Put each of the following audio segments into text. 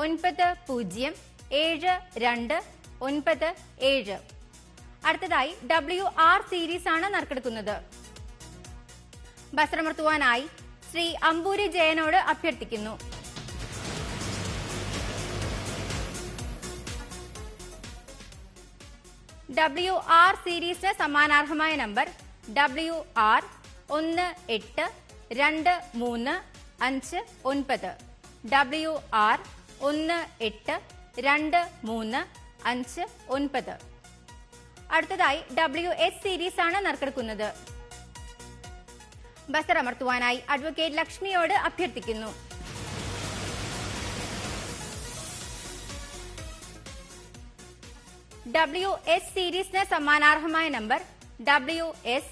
907297. അടുത്തതായി WR series ആണ് നറുക്കെടുക്കുന്നത്. ബസറമർത്തുവാനായി ശ്രീ അമ്പൂരി ജയനോട് അഭ്യർത്ഥിക്കുന്നു. WR സീരീസിന് സമ്മാനാർഹമായ നമ്പർ WR 18235. WR 18235. അടുത്തതായി WS സീരീസ് ആണ് നറുക്കെടുക്കുന്നത്. ബസർ അമർത്തുവാനായി അഡ്വക്കേറ്റ് ലക്ഷ്മിയോട് അഭ്യർത്ഥിക്കുന്നു. WS സീരീസിന് സമ്മാനാർഹമായ നമ്പർ WS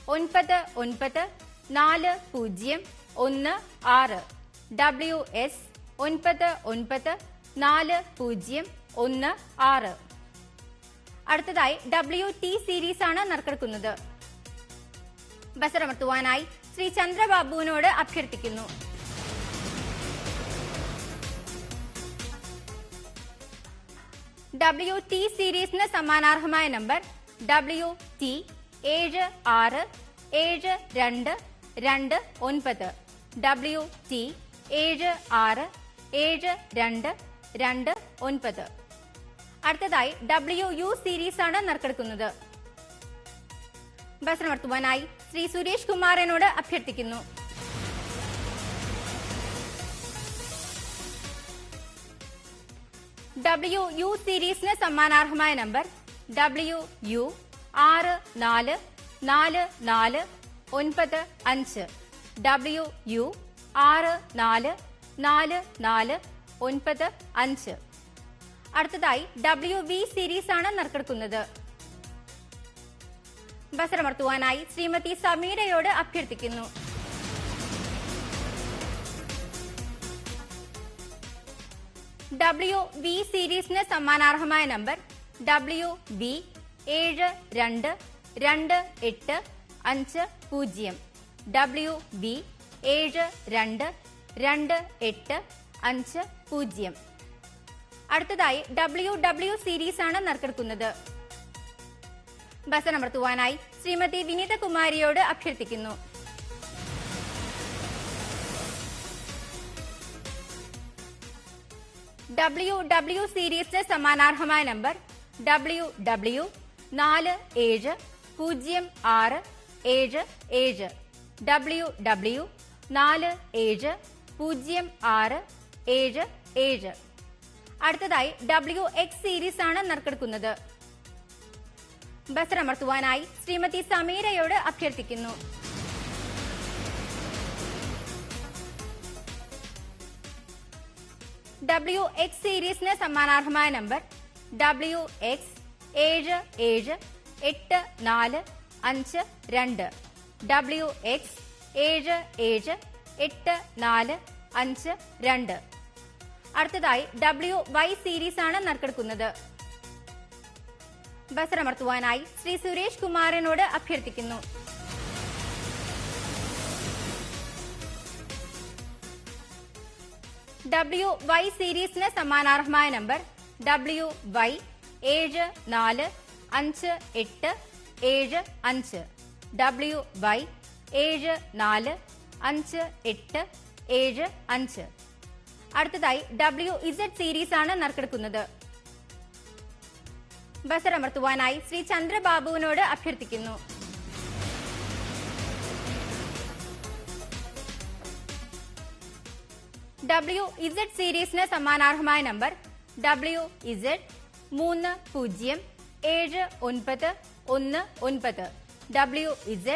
994016. WS 994016. അടുത്തതായി WT സീരീസ് ആണ് നറുക്കെടുക്കുന്നത്. ബസറമർത്തുവാനായി ശ്രീ ചന്ദ്രബാബുവിനോട് അഭ്യർത്ഥിക്കുന്നു. WT സീരീസിന് സമ്മാനാർഹമായ നമ്പർ WT 767229. WT 767229. അടുത്തതായി WU സീരീസ് ആണ് നറുക്കെടുക്കുന്നത്. ബസറമർത്തുവാനായി ശ്രീ സുരേഷ് കുമാറിനോട് അഭ്യർത്ഥിക്കുന്നു. WU സീരീസിന് സമ്മാനാർഹമായ നമ്പർ WU 64445. WU 64445. അടുത്തതായി WV സീരീസ് ആണ് നറുക്കെടുക്കുന്നത്. ബസറമർത്തുവാനായി ശ്രീമതി സമീരയോട് അഭ്യർത്ഥിക്കുന്നു. WV സീരീസിന് സമ്മാനാർഹമായ നമ്പർ WV 72285. WV 72285. അടുത്തതായി WW സീരീസ് ആണ് നറുക്കെടുക്കുന്നത്. ബസറമർത്തുവാനായി ശ്രീമതി വിനീതകുമാരിയോട് അഭ്യർത്ഥിക്കുന്നു. WW സീരീസിന് സമ്മാനാർഹമായ നമ്പർ WW 470677. WW 470677. അടുത്തതായി WX സീരീസ് ആണ് നറുക്കെടുക്കുന്നത്. ബസറമർത്തുവാനായി ശ്രീമതി സമീരയോട് അഭ്യർത്ഥിക്കുന്നു. WX സീരീസിന് സമ്മാനാർഹമായ നമ്പർ WX 778452. WX 778452. അടുത്തതായി WY സീരീസ് ആണ് നറുക്കെടുക്കുന്നത്. ബസറമർത്തുവാനായി ശ്രീ സുരേഷ് കുമാറിനോട് അഭ്യർത്ഥിക്കുന്നു. WY സീരീസിന് സമ്മാനാർഹമായ നമ്പർ WY 745875. WY 745875. അടുത്തതായി WZ സീരീസ് ആണ് നറുക്കെടുക്കുന്നത്. ബസറമർത്തുവാനായി ശ്രീ ചന്ദ്രബാബുവിനോട് അഭ്യർത്ഥിക്കുന്നു. WZ സീരീസിന് സമ്മാനാർഹമായ നമ്പർ WZ 307919. WZ